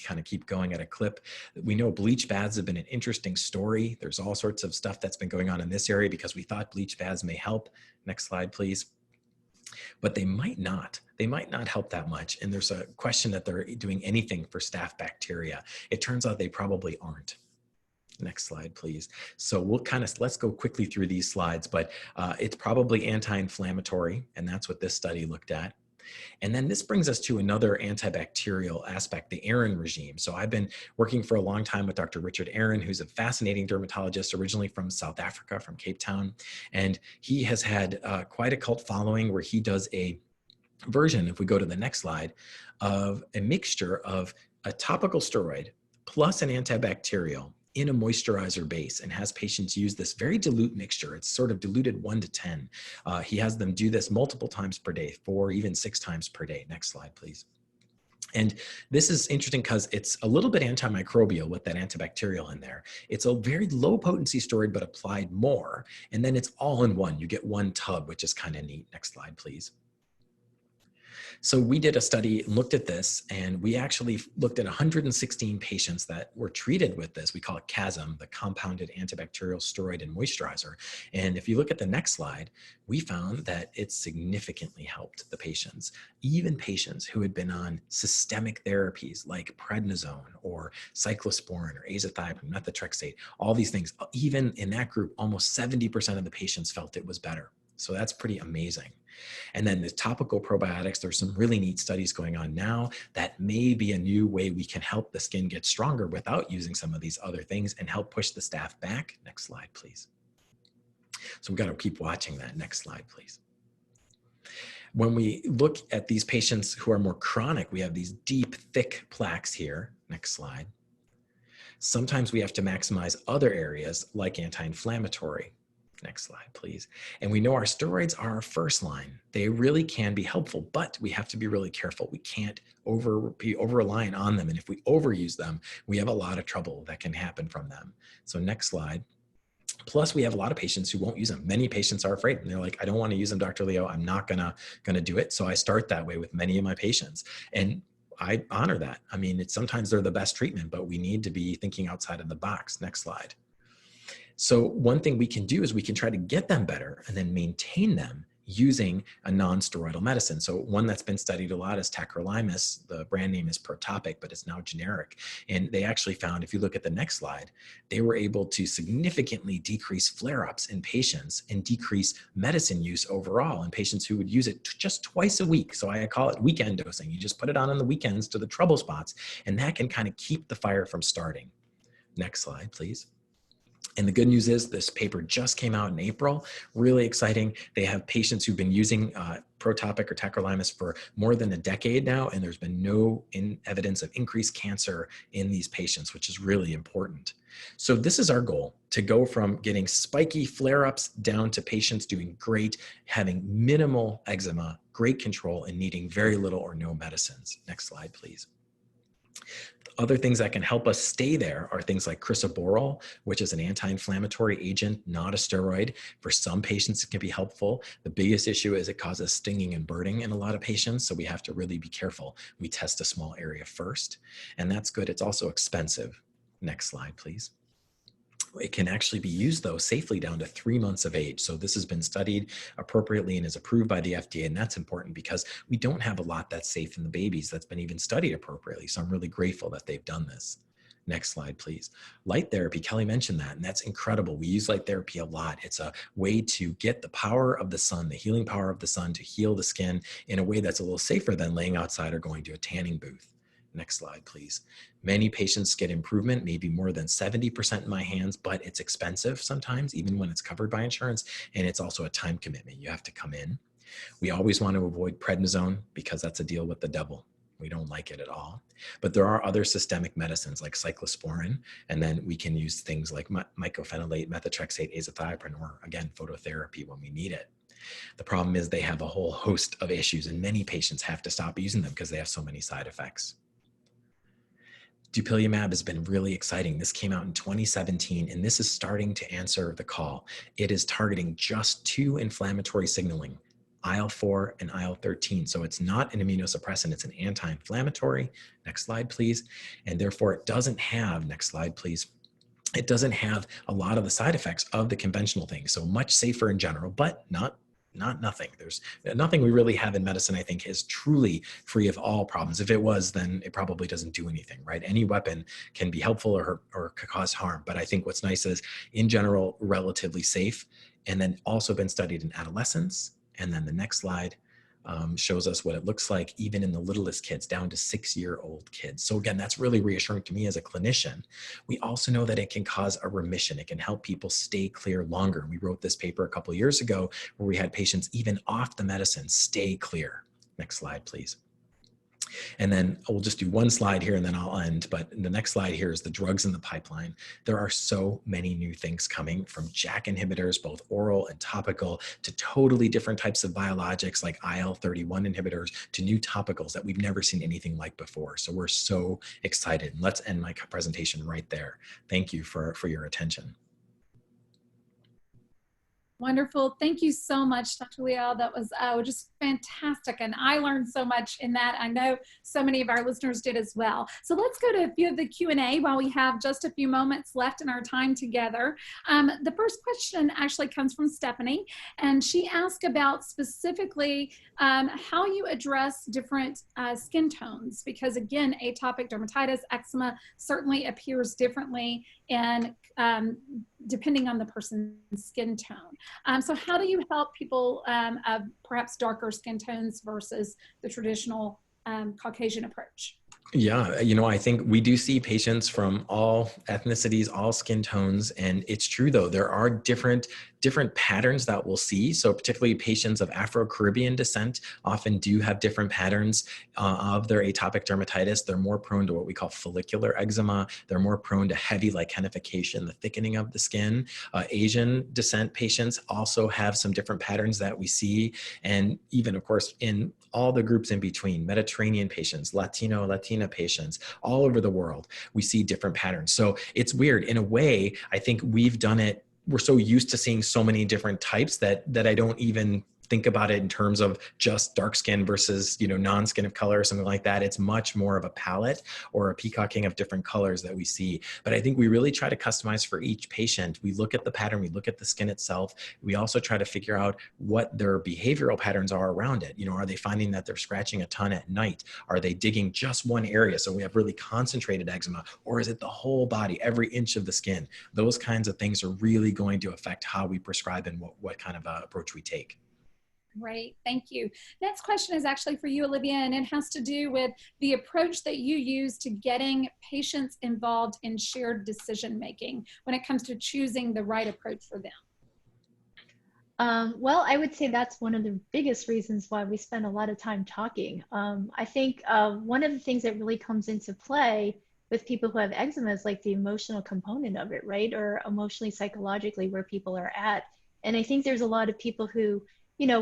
kind of keep going at a clip. We know bleach baths have been an interesting story. There's all sorts of stuff that's been going on in this area because we thought bleach baths may help. Next slide, please. But they might not. They might not help that much. And there's a question that they're doing anything for staph bacteria. It turns out they probably aren't. Next slide, please. So let's go quickly through these slides, but it's probably anti-inflammatory, and that's what this study looked at. And then this brings us to another antibacterial aspect, the Aaron regime. So I've been working for a long time with Dr. Richard Aaron, who's a fascinating dermatologist originally from South Africa, from Cape Town. And he has had quite a cult following, where he does a version, if we go to the next slide, of a mixture of a topical steroid plus an antibacterial in a moisturizer base, and has patients use this very dilute mixture. It's sort of diluted 1 to 10. He has them do this multiple times per day, 4, even 6 times per day. Next slide, please. And this is interesting because it's a little bit antimicrobial with that antibacterial in there. It's a very low potency steroid, but applied more. And then it's all in one. You get one tub, which is kind of neat. Next slide, please. So we did a study, looked at this, and we actually looked at 116 patients that were treated with this. We call it CASM, the compounded antibacterial steroid and moisturizer. And if you look at the next slide, we found that it significantly helped the patients, even patients who had been on systemic therapies like prednisone or cyclosporin or azathioprine, methotrexate, all these things. Even in that group, almost 70% of the patients felt it was better. So that's pretty amazing. And then the topical probiotics, there's some really neat studies going on now that may be a new way we can help the skin get stronger without using some of these other things and help push the staph back. Next slide, please. So we've got to keep watching that. Next slide, please. When we look at these patients who are more chronic, we have these deep, thick plaques here. Next slide. Sometimes we have to maximize other areas like anti-inflammatory. Next slide, please. And we know our steroids are our first line. They really can be helpful, but we have to be really careful. We can't be over-reliant on them. And if we overuse them, we have a lot of trouble that can happen from them. So next slide. Plus, we have a lot of patients who won't use them. Many patients are afraid, and they're like, I don't want to use them, Dr. Leo. I'm not gonna do it. So I start that way with many of my patients. And I honor that. I mean, sometimes they're the best treatment, but we need to be thinking outside of the box. Next slide. So one thing we can do is we can try to get them better and then maintain them using a non-steroidal medicine. So one that's been studied a lot is tacrolimus. The brand name is Protopic, but it's now generic. And they actually found, if you look at the next slide, they were able to significantly decrease flare-ups in patients and decrease medicine use overall in patients who would use it just twice a week. So I call it weekend dosing. You just put it on the weekends to the trouble spots, and that can kind of keep the fire from starting. Next slide, please. And the good news is this paper just came out in April, really exciting. They have patients who've been using Protopic or tacrolimus for more than a decade now, and there's been no evidence of increased cancer in these patients, which is really important. So this is our goal, to go from getting spiky flare-ups down to patients doing great, having minimal eczema, great control, and needing very little or no medicines. Next slide, please. Other things that can help us stay there are things like crisaborole, which is an anti-inflammatory agent, not a steroid. For some patients, it can be helpful. The biggest issue is it causes stinging and burning in a lot of patients, so we have to really be careful. We test a small area first, and that's good. It's also expensive. Next slide, please. It can actually be used, though, safely down to 3 months of age. So this has been studied appropriately and is approved by the FDA, and that's important because we don't have a lot that's safe in the babies that's been even studied appropriately. So I'm really grateful that they've done this. Next slide, please. Light therapy, Kelly mentioned that, and that's incredible. We use light therapy a lot. It's a way to get the power of the sun, the healing power of the sun, to heal the skin in a way that's a little safer than laying outside or going to a tanning booth. Next slide, please. Many patients get improvement, maybe more than 70% in my hands, but it's expensive sometimes, even when it's covered by insurance, and it's also a time commitment. You have to come in. We always want to avoid prednisone because that's a deal with the devil. We don't like it at all. But there are other systemic medicines like cyclosporin, and then we can use things like mycophenolate, methotrexate, azathioprine, or again, phototherapy when we need it. The problem is they have a whole host of issues, and many patients have to stop using them because they have so many side effects. Dupilumab has been really exciting. This came out in 2017, and this is starting to answer the call. It is targeting just two inflammatory signaling, IL-4 and IL-13. So it's not an immunosuppressant, it's an anti-inflammatory. Next slide, please. And therefore it doesn't have, next slide, please. It doesn't have a lot of the side effects of the conventional things. So much safer in general, but not nothing. There's nothing we really have in medicine, I think, is truly free of all problems. If it was, then it probably doesn't do anything, right? Any weapon can be helpful or cause harm. But I think what's nice is, in general, relatively safe, and then also been studied in adolescents. And then the next slide shows us what it looks like even in the littlest kids, down to 6-year-old kids. So again, that's really reassuring to me as a clinician. We also know that it can cause a remission. It can help people stay clear longer. We wrote this paper a couple of years ago where we had patients even off the medicine stay clear. Next slide, please. And then we'll just do one slide here and then I'll end. But the next slide here is the drugs in the pipeline. There are so many new things coming, from JAK inhibitors, both oral and topical, to totally different types of biologics like IL-31 inhibitors, to new topicals that we've never seen anything like before. So we're so excited. And let's end my presentation right there. Thank you for your attention. Wonderful. Thank you so much, Dr. Liao. That was just fantastic. And I learned so much in that. I know so many of our listeners did as well. So let's go to a few of the Q&A while we have just a few moments left in our time together. The first question actually comes from Stephanie, and she asked about specifically how you address different skin tones, because again, atopic dermatitis, eczema certainly appears differently and depending on the person's skin tone. So how do you help people of perhaps darker skin tones versus the traditional Caucasian approach? Yeah, you know, I think we do see patients from all ethnicities, all skin tones, and it's true though, there are different patterns that we'll see. So particularly patients of Afro-Caribbean descent often do have different patterns of their atopic dermatitis. They're more prone to what we call follicular eczema. They're more prone to heavy lichenification, the thickening of the skin. Asian descent patients also have some different patterns that we see. And even, of course, in all the groups in between, Mediterranean patients, Latina patients, all over the world, we see different patterns. So it's weird. In a way, I think we've done it. We're so used to seeing so many different types that I don't even think about it in terms of just dark skin versus, non-skin of color or something like that. It's much more of a palette or a peacocking of different colors that we see. But I think we really try to customize for each patient. We look at the pattern, we look at the skin itself. We also try to figure out what their behavioral patterns are around it. Are they finding that they're scratching a ton at night? Are they digging just one area? So we have really concentrated eczema, or is it the whole body, every inch of the skin? Those kinds of things are really going to affect how we prescribe and what kind of approach we take. Great, thank you. Next question is actually for you, Olivia, and it has to do with the approach that you use to getting patients involved in shared decision-making when it comes to choosing the right approach for them. Well, I would say that's one of the biggest reasons why we spend a lot of time talking. I think one of the things that really comes into play with people who have eczema is like the emotional component of it, right? Or emotionally, psychologically, where people are at. And I think there's a lot of people who,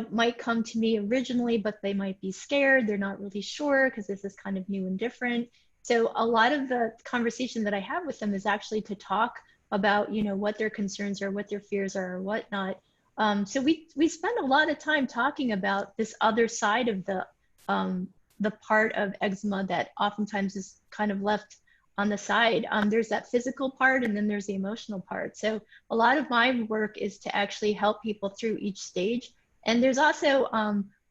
might come to me originally, but they might be scared. They're not really sure because this is kind of new and different. So a lot of the conversation that I have with them is actually to talk about, what their concerns are, what their fears are, or whatnot. So we spend a lot of time talking about this other side of the part of eczema that oftentimes is kind of left on the side. There's that physical part, and then there's the emotional part. So a lot of my work is to actually help people through each stage. And there's also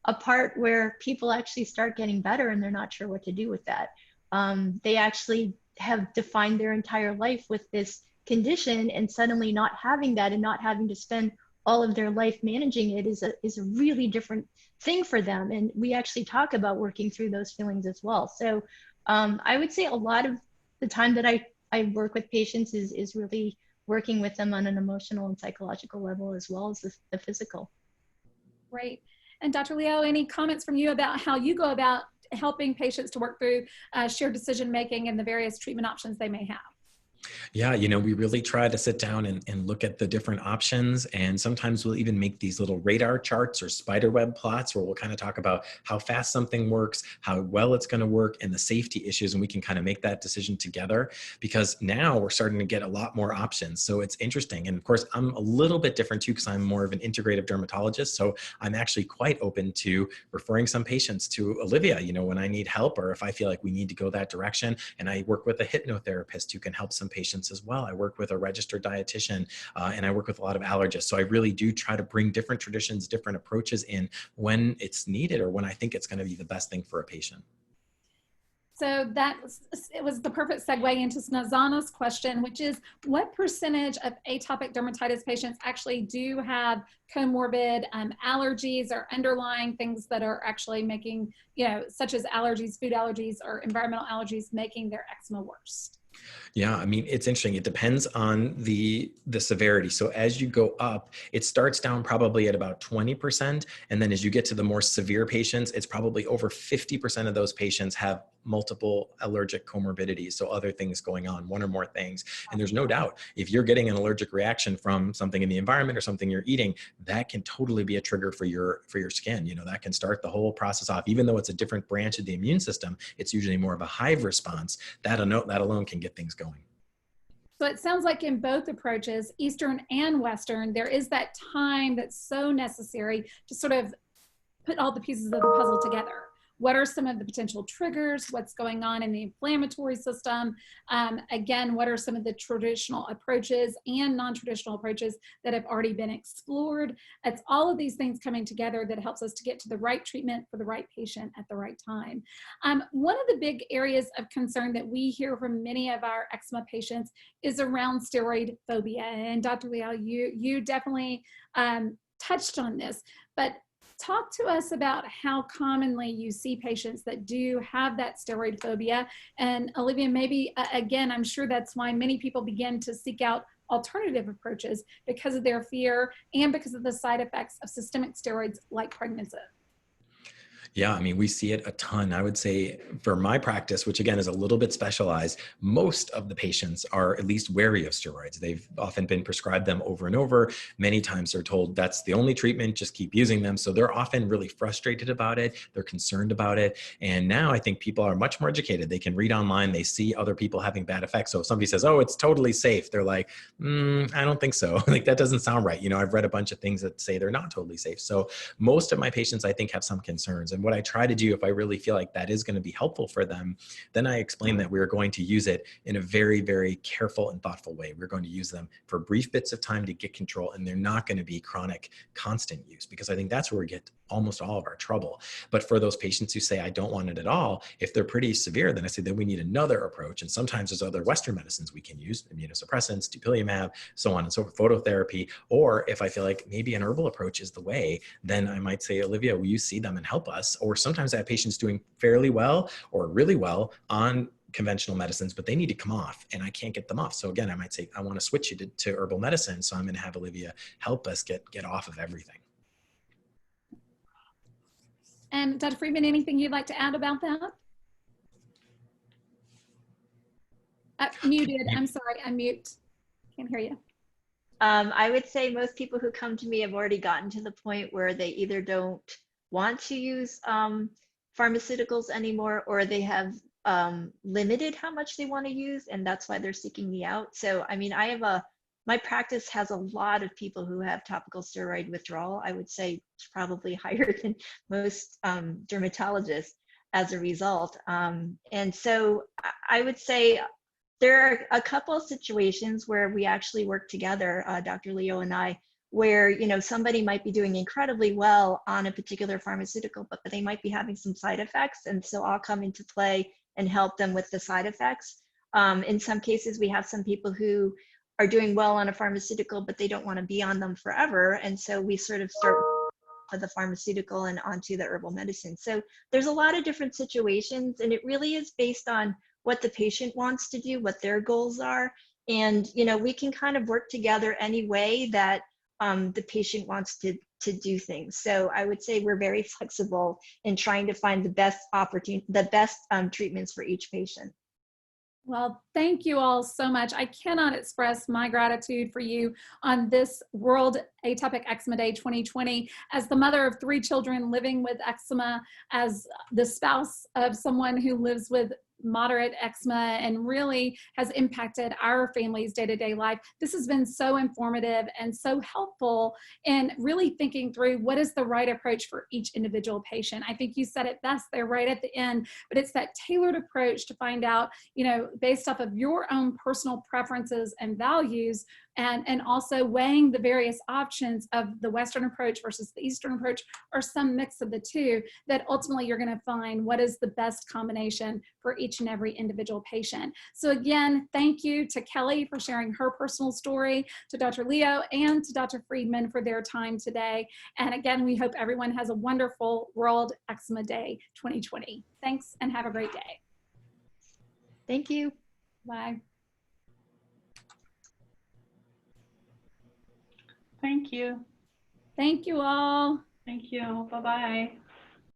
a part where people actually start getting better and they're not sure what to do with that. They actually have defined their entire life with this condition, and suddenly not having that and not having to spend all of their life managing it is a really different thing for them. And we actually talk about working through those feelings as well. So I would say a lot of the time that I work with patients is really working with them on an emotional and psychological level as well as the physical. Great. And Dr. Leo, any comments from you about how you go about helping patients to work through shared decision-making and the various treatment options they may have? Yeah, we really try to sit down and look at the different options. And sometimes we'll even make these little radar charts or spiderweb plots where we'll kind of talk about how fast something works, how well it's going to work, and the safety issues. And we can kind of make that decision together, because now we're starting to get a lot more options. So it's interesting. And of course, I'm a little bit different too, because I'm more of an integrative dermatologist. So I'm actually quite open to referring some patients to Olivia, when I need help, or if I feel like we need to go that direction. And I work with a hypnotherapist who can help some patients as well. I work with a registered dietitian, and I work with a lot of allergists. So I really do try to bring different traditions, different approaches in when it's needed or when I think it's going to be the best thing for a patient. So it was the perfect segue into Snezana's question, which is what percentage of atopic dermatitis patients actually do have comorbid allergies or underlying things that are actually making, such as allergies, food allergies, or environmental allergies, making their eczema worse? Yeah, I mean, it's interesting. It depends on the severity. So as you go up, it starts down probably at about 20%. And then as you get to the more severe patients, it's probably over 50% of those patients have multiple allergic comorbidities. So other things going on, one or more things. And there's no doubt, if you're getting an allergic reaction from something in the environment or something you're eating, that can totally be a trigger for your skin. That can start the whole process off. Even though it's a different branch of the immune system, it's usually more of a hive response. That alone can get things going. So it sounds like in both approaches, Eastern and Western, there is that time that's so necessary to sort of put all the pieces of the puzzle together. What are some of the potential triggers? What's going on in the inflammatory system? Again, what are some of the traditional approaches and non-traditional approaches that have already been explored? It's all of these things coming together that helps us to get to the right treatment for the right patient at the right time. One of the big areas of concern that we hear from many of our eczema patients is around steroid phobia. And Dr. Liao, you definitely touched on this, but talk to us about how commonly you see patients that do have that steroid phobia. And Olivia, maybe again, I'm sure that's why many people begin to seek out alternative approaches because of their fear and because of the side effects of systemic steroids like pregnancy. Yeah, I mean, we see it a ton. I would say for my practice, which again is a little bit specialized, most of the patients are at least wary of steroids. They've often been prescribed them over and over. Many times they're told that's the only treatment, just keep using them. So they're often really frustrated about it. They're concerned about it. And now I think people are much more educated. They can read online, they see other people having bad effects. So if somebody says, oh, it's totally safe, they're like, I don't think so. Like that doesn't sound right. I've read a bunch of things that say they're not totally safe. So most of my patients, I think, have some concerns. And what I try to do, if I really feel like that is going to be helpful for them, then I explain that we're going to use it in a very, very careful and thoughtful way. We're going to use them for brief bits of time to get control, and they're not going to be chronic, constant use, because I think that's where we get almost all of our trouble. But for those patients who say, I don't want it at all, if they're pretty severe, then I say that we need another approach. And sometimes there's other Western medicines we can use, immunosuppressants, dupilumab, so on and so forth, phototherapy. Or if I feel like maybe an herbal approach is the way, then I might say, Olivia, will you see them and help us? Or sometimes I have patients doing fairly well or really well on conventional medicines, but they need to come off and I can't get them off. So again, I might say, I want to switch you to herbal medicine. So I'm going to have Olivia help us get off of everything. And Dr. Friedman, anything you'd like to add about that? Muted, I'm sorry, I'm mute. Can't hear you. I would say most people who come to me have already gotten to the point where they either don't want to use pharmaceuticals anymore, or they have limited how much they want to use, and that's why they're seeking me out. So, I mean, my practice has a lot of people who have topical steroid withdrawal. I would say it's probably higher than most dermatologists as a result. And so I would say there are a couple of situations where we actually work together, Dr. Leo and I, where somebody might be doing incredibly well on a particular pharmaceutical, but they might be having some side effects, and so I'll come into play and help them with the side effects. In some cases, we have some people who are doing well on a pharmaceutical, but they don't want to be on them forever, and so we sort of start with the pharmaceutical and onto the herbal medicine. So there's a lot of different situations, and it really is based on what the patient wants to do, what their goals are. And, we can kind of work together any way that the patient wants to do things. So I would say we're very flexible in trying to find the best treatments for each patient. Well, thank you all so much. I cannot express my gratitude for you on this World Atopic Eczema Day 2020. As the mother of 3 children living with eczema, as the spouse of someone who lives with moderate eczema and really has impacted our family's day-to-day life, this has been so informative and so helpful in really thinking through what is the right approach for each individual patient. I think you said it best there right at the end, but it's that tailored approach to find out, based off of your own personal preferences and values, and also weighing the various options of the Western approach versus the Eastern approach, or some mix of the two, that ultimately you're going to find what is the best combination for each and every individual patient. So again, thank you to Kelly for sharing her personal story, to Dr. Leo and to Dr. Friedman for their time today. And again, we hope everyone has a wonderful World Eczema Day 2020. Thanks and have a great day. Thank you. Bye. Thank you. Thank you all. Thank you. Bye-bye.